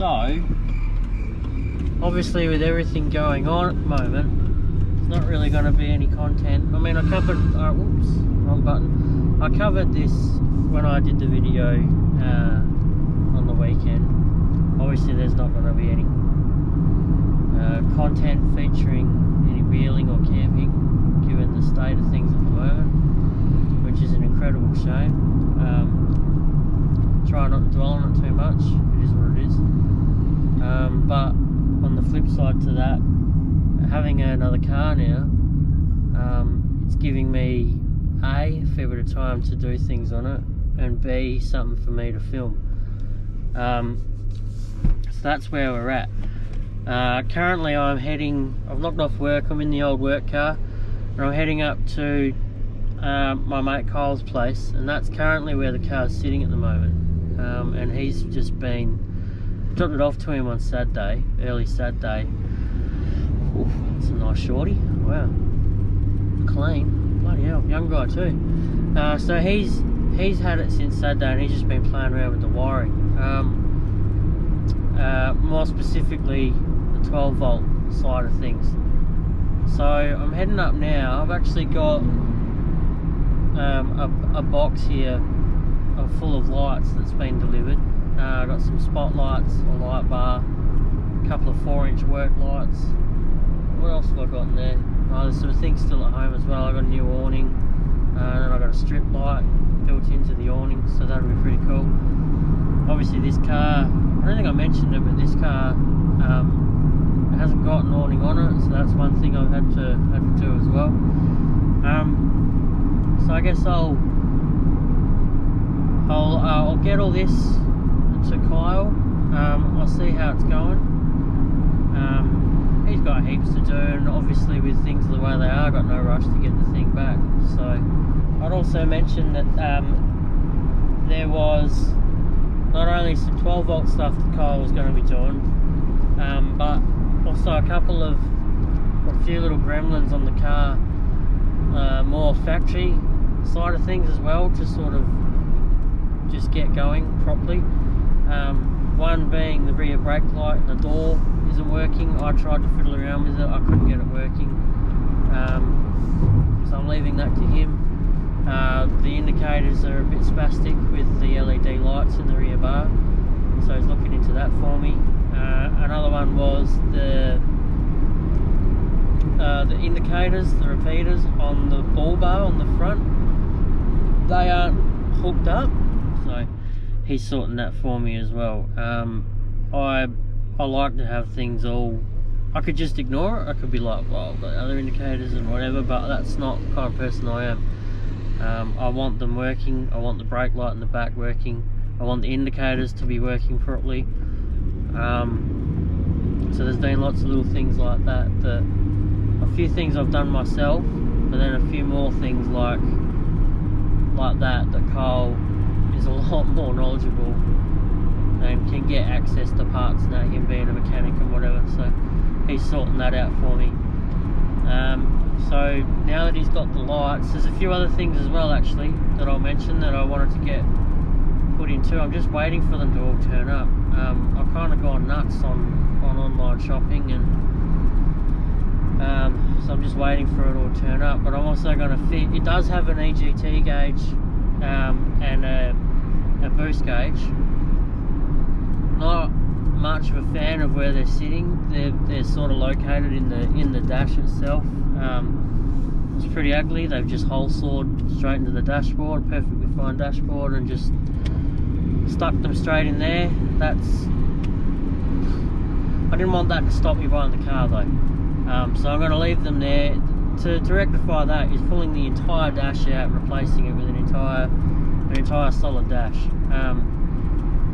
So, obviously with everything going on at the moment, there's not really going to be any content. I mean, I covered, whoops, wrong button. I covered this when I did the video on the weekend. Obviously there's not going to be any content featuring any wheeling or camping, given the state of things at the moment, which is an incredible shame. Try not to dwell on it too much, it is what it is. But on the flip side to that, having another car now, it's giving me A, fair bit of time to do things on it, and B, something for me to film. So that's where we're at. Currently I've knocked off work, I'm in the old work car, and I'm heading up to my mate Kyle's place, and that's currently where the car's sitting at the moment. And he's just dropped it off to him on Saturday, early Saturday. Oof, that's a nice shorty, wow, clean, bloody hell, young guy too. So he's had it since Saturday, and he's just been playing around with the wiring. More specifically the 12 volt side of things. So I'm heading up now. I've actually got a box here full of lights that's been delivered. I've got some spotlights, a light bar, a couple of 4-inch work lights. What else have I got in there? Oh, there's some things still at home as well. I've got a new awning, and then I've got a strip light built into the awning, so that'll be pretty cool. Obviously this car, I don't think I mentioned it, but this car it hasn't got an awning on it, so that's one thing I've had to do as well. So I guess I'll get all this to Kyle. I'll see how it's going. He's got heaps to do, and obviously with things the way they are, I've got no rush to get the thing back. So I'd also mention that there was not only some 12 volt stuff that Kyle was going to be doing, but also a few little gremlins on the car, more factory side of things as well, to sort of just get going properly. One being the rear brake light and the door isn't working. I tried to fiddle around with it, I couldn't get it working, so I'm leaving that to him. The indicators are a bit spastic with the LED lights in the rear bar, so he's looking into that for me. Another one was the indicators, the repeaters on the ball bar on the front, they aren't hooked up, so he's sorting that for me as well. I like to have things all, I could just ignore it, I could be like, well, I've got other indicators and whatever, but that's not the kind of person I am. I want them working, I want the brake light in the back working, I want the indicators to be working properly. So there's been lots of little things like that, a few things I've done myself, but then a few more things like that Kyle is a lot more knowledgeable and can get access to parts, and that, him being a mechanic and whatever, so he's sorting that out for me. So now that he's got the lights, there's a few other things as well actually that I'll mention that I wanted to get put into. I'm just waiting for them to all turn up. I've kind of gone nuts on online shopping, and so I'm just waiting for it all to turn up. But I'm also going to fit, it does have an EGT gauge and a boost gauge. Not much of a fan of where they're sitting. They're sort of located in the dash itself. It's pretty ugly. They've just hole sawed straight into the dashboard, perfectly fine dashboard, and just stuck them straight in there. I didn't want that to stop me buying the car though. So I'm going to leave them there. To rectify that is pulling the entire dash out and replacing it with an entire solid dash,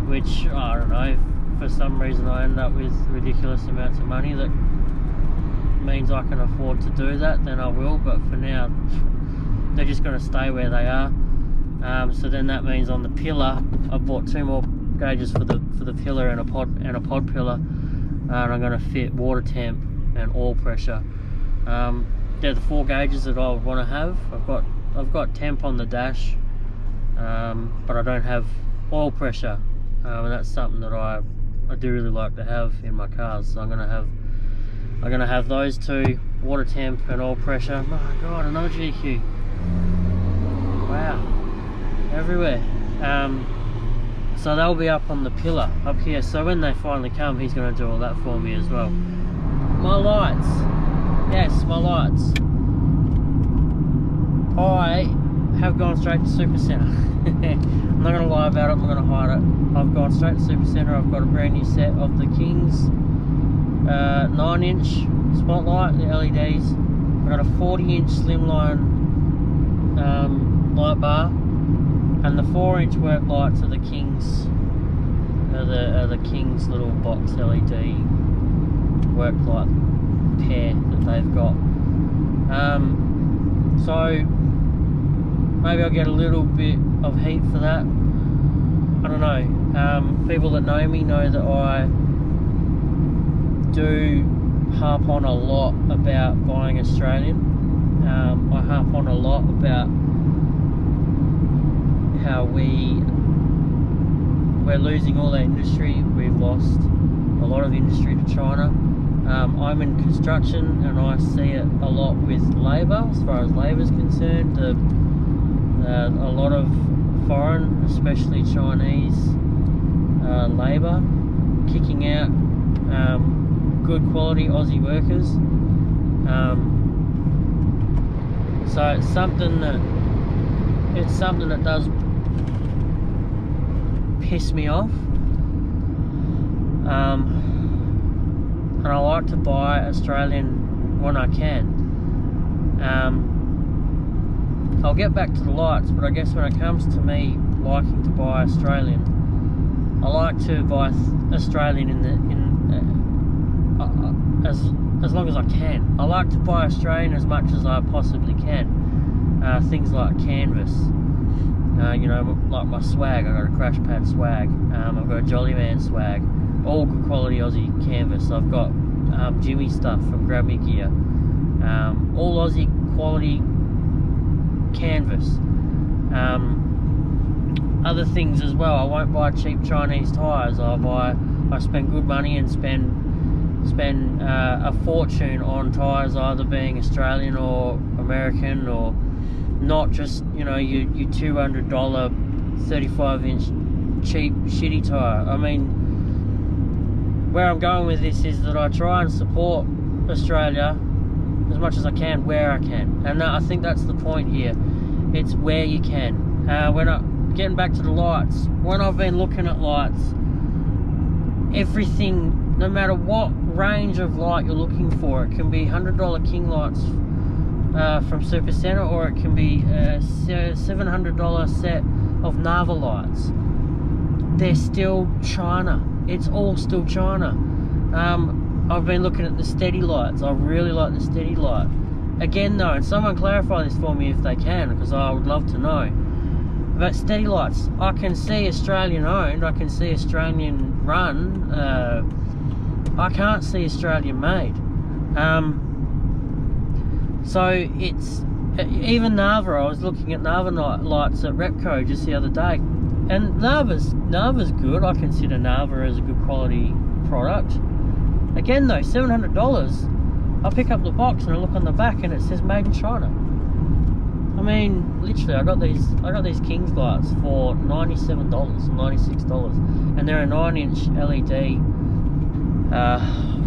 which, I don't know, for some reason I end up with ridiculous amounts of money that means I can afford to do that, then I will, but for now they're just going to stay where they are. So then that means on the pillar I've bought 2 more gauges for the pillar and a pod pillar, and I'm going to fit water temp and oil pressure. They're the 4 gauges that I would want to have. I've got temp on the dash, but I don't have oil pressure, and that's something that I I do really like to have in my cars. So I'm gonna have those two, water temp and oil pressure. Oh my god, another GQ. Wow, everywhere. So they'll be up on the pillar up here. So when they finally come, he's gonna do all that for me as well. My lights, yes, my lights. I have gone straight to Super Centre. I'm not going to lie about it, I'm not going to hide it. I've gone straight to Super Centre. I've got a brand new set of the King's 9-inch spotlight, the LEDs. I've got a 40-inch slimline light bar, and the 4-inch work lights are the King's the King's little box LED work light pair that they've got. So maybe I'll get a little bit of heat for that. I don't know. People that know me know that I do harp on a lot about buying Australian. I harp on a lot about how we're losing all our industry. We've lost a lot of industry to China. I'm in construction and I see it a lot with labour, as far as labour is concerned. A lot of foreign, especially Chinese labour, kicking out good quality Aussie workers. So it's something that does piss me off. And I like to buy Australian when I can. I'll get back to the lights, but I guess when it comes to me liking to buy Australian, I like to buy Australian as long as I can. I like to buy Australian as much as I possibly can. Things like canvas, you know, like my swag. I've got a Crash Pad swag. I've got a Jolly Man swag. All good quality Aussie canvas. I've got Jimmy stuff from Grab Me Gear. All Aussie quality canvas. Other things as well. I won't buy cheap Chinese tyres. I spend good money and spend a fortune on tyres, either being Australian or American, or not just, you know, your $200 35-inch cheap shitty tyre. I mean, where I'm going with this is that I try and support Australia as much as I can where I can, and I think that's the point here. It's where you can. Getting back to the lights, when I've been looking at lights, everything, no matter what range of light you're looking for, it can be $100 King lights from Super Centre, or it can be a $700 set of Nava lights. They're still China. It's all still China. I've been looking at the steady lights. I really like the steady light. Again though, and someone clarify this for me if they can, because I would love to know. But steady lights, I can see Australian owned, I can see Australian run, I can't see Australian made. So it's, even Nava, I was looking at Nava lights at Repco just the other day, and Nava's good. I consider Nava as a good quality product. Again though, $700, I pick up the box and I look on the back and it says made in China. I mean, literally, I got these King's lights for $97 or $96, and they're a 9-inch LED.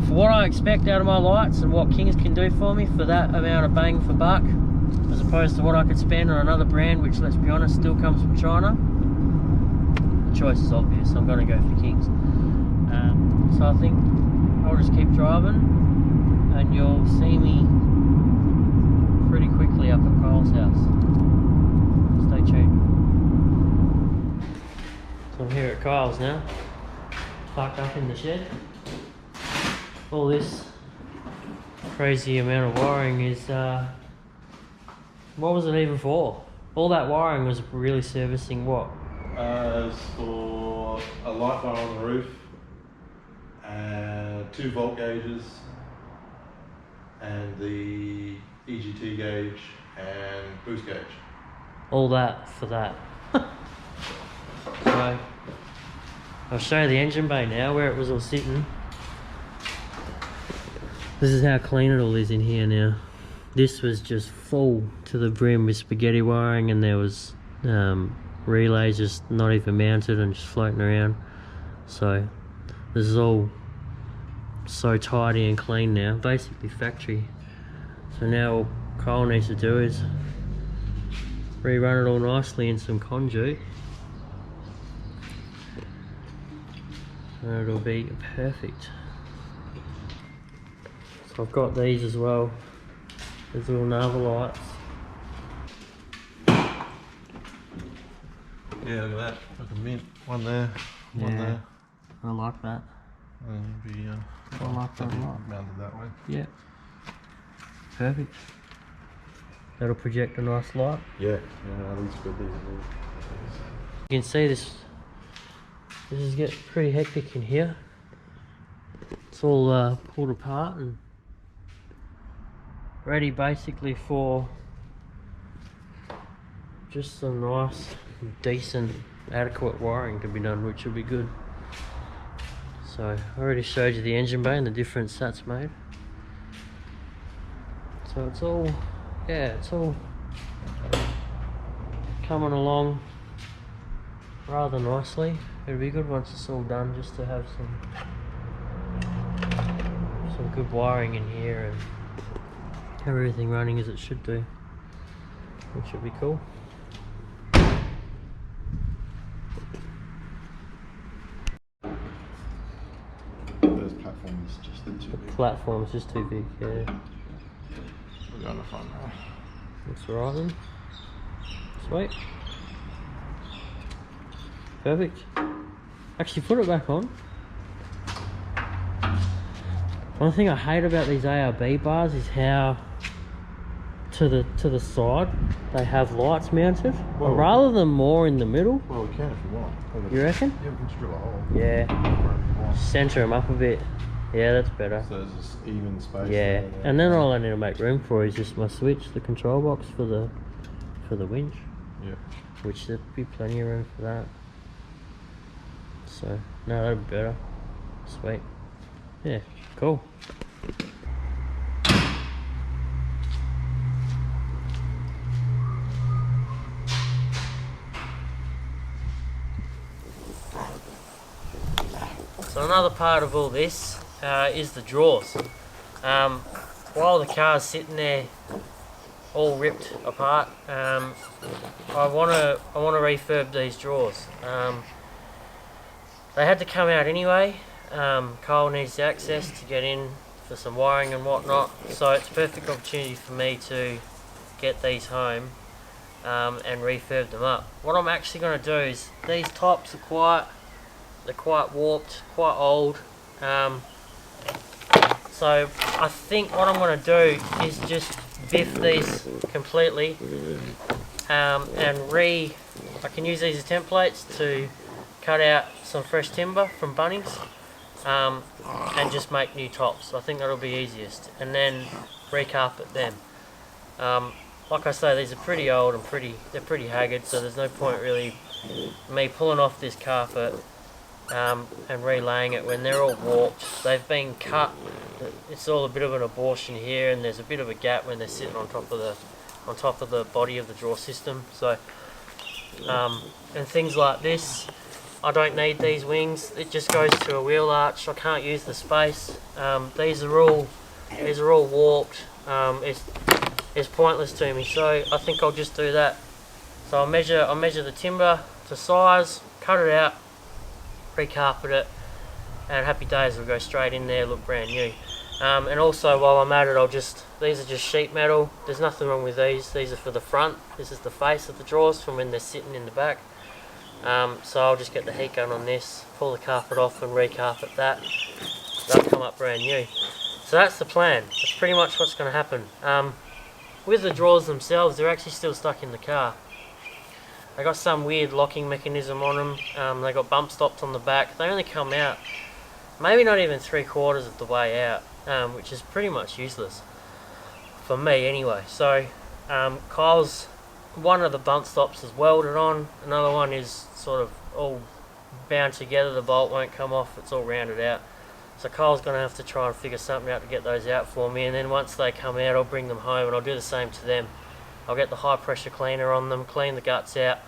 For what I expect out of my lights and what King's can do for me for that amount of bang for buck, as opposed to what I could spend on another brand, which, let's be honest, still comes from China, the choice is obvious. I'm going to go for King's. So I think I'll just keep driving, and you'll see me pretty quickly up at Kyle's house. Stay tuned. So I'm here at Kyle's now, parked up in the shed. All this crazy amount of wiring is, what was it even for? All that wiring was really servicing what? It's for a light bar on the roof, 2 volt gauges, and the EGT gauge and boost gauge. All that for that. So I'll show you the engine bay now where it was all sitting. This is how clean it all is in here now. This was just full to the brim with spaghetti wiring, and there was relays just not even mounted and just floating around. So this is all so tidy and clean now, basically factory. So now all Kyle needs to do is rerun it all nicely in some conduit, and it'll be perfect. So I've got these as well, these little naval lights. Yeah, look at that. Like a mint. One there, one there. I like that. And be, I like that a lot. mounted that way. Yeah. Perfect. That'll project a nice light. Yeah, yeah, these are good. These are good. You can see this is getting pretty hectic in here. It's all pulled apart and ready basically for just some nice, decent, adequate wiring to be done, which will be good. So I already showed you the engine bay and the difference that's made. So it's all, yeah, it's all coming along rather nicely. It'll be good once it's all done, just to have some good wiring in here and have everything running as it should do, which should be cool. Those platforms just too big. Platform's just too big, yeah. We'll go on the front row. That's alright then. Sweet. Perfect. Actually, put it back on. One thing I hate about these ARB bars is how to the side they have lights mounted, Well, rather than more in the middle. Well, we can if you want. You reckon? Yeah, we can just drill a hole. Yeah. Center them up a bit. Yeah, that's better. So there's just even space. Yeah, there. and then all I need to make room for is just my switch, the control box for the winch. Yeah. Which there'd be plenty of room for that. So no, that'd be better. Sweet. Yeah, cool. So another part of all this is the drawers. While the car's sitting there all ripped apart, I want to refurb these drawers. They had to come out anyway. Kyle needs the access to get in for some wiring and whatnot, so it's a perfect opportunity for me to get these home and refurb them up. What I'm actually going to do is, these tops are quite warped, quite old. So I think what I'm going to do is just biff these completely and I can use these as templates to cut out some fresh timber from Bunnings and just make new tops. I think that'll be easiest, and then recarpet them. Like I say, these are pretty old and they're pretty haggard, so there's no point really me pulling off this carpet and relaying it when they're all warped. They've been cut. It's all a bit of an abortion here, and there's a bit of a gap when they're sitting on top of the body of the drawer system. So and things like this, I don't need these wings. It just goes to a wheel arch. I can't use the space. These are all warped. It's pointless to me. So I think I'll just do that. So I'll measure the timber to size, cut it out, recarpet it, and happy days, will go straight in there, look brand new. And also, while I'm at it, these are just sheet metal. There's nothing wrong with these. These are for the front. This is the face of the drawers from when they're sitting in the back. So I'll just get the heat gun on this, pull the carpet off and recarpet that. They'll come up brand new. So that's the plan. That's pretty much what's going to happen. With the drawers themselves, they're actually still stuck in the car. They got some weird locking mechanism on them. They got bump stops on the back. They only come out maybe not even 3/4 of the way out, which is pretty much useless for me anyway. So Kyle's, one of the bump stops is welded on, another one is sort of all bound together, the bolt won't come off, it's all rounded out. So Kyle's going to have to try and figure something out to get those out for me, and then once they come out I'll bring them home and I'll do the same to them. I'll get the high pressure cleaner on them, clean the guts out,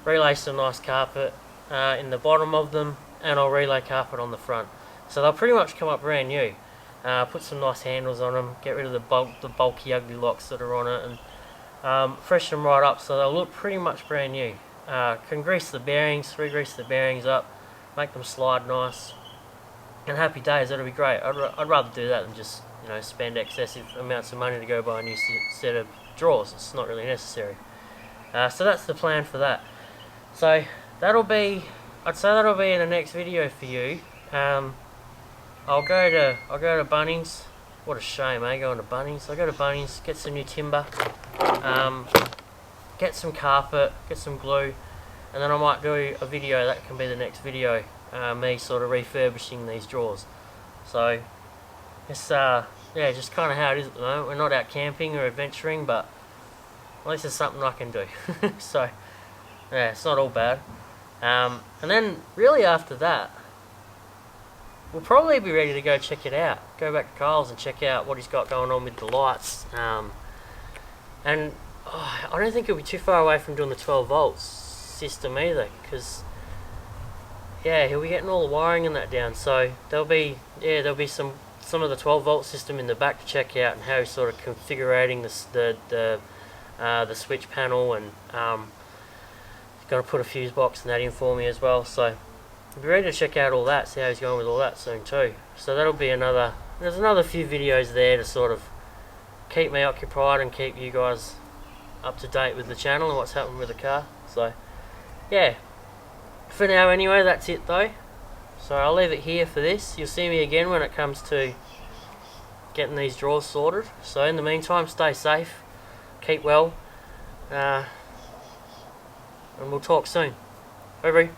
relay some nice carpet in the bottom of them, and I'll relay carpet on the front. So they'll pretty much come up brand new. Put some nice handles on them, get rid of the bulky ugly locks that are on it, and freshen them right up so they'll look pretty much brand new. Can grease the bearings, re-grease the bearings up, make them slide nice, and happy days. That'll be great. I'd rather do that than just, you know, spend excessive amounts of money to go buy a new set of drawers. It's not really necessary. So that's the plan for that. So that'll be, I'd say that'll be in the next video for you. I'll go to Bunnings. What a shame, eh? Going to Bunnings. I'll go to Bunnings, get some new timber, get some carpet, get some glue, and then I might do a video. That can be the next video. Me sort of refurbishing these drawers. So it's yeah, just kind of how it is at the moment. We're not out camping or adventuring, but at least it's something I can do. So yeah, it's not all bad. And then really after that, we'll probably be ready to go check it out. Go back to Kyle's and check out what he's got going on with the lights. And I don't think it'll be too far away from doing the 12 volts system either, because yeah, he'll be getting all the wiring and that down. So there'll be some of the 12 volt system in the back to check out, and how he's sort of configuring the switch panel, and he's going to put a fuse box and that in for me as well. So I'll be ready to check out all that, see how he's going with all that soon too. So that'll be there's another few videos there to sort of keep me occupied and keep you guys up to date with the channel and what's happening with the car. So yeah, for now anyway, that's it though. So I'll leave it here for this. You'll see me again when it comes to getting these drawers sorted. So in the meantime, stay safe, keep well, and we'll talk soon. Bye bye.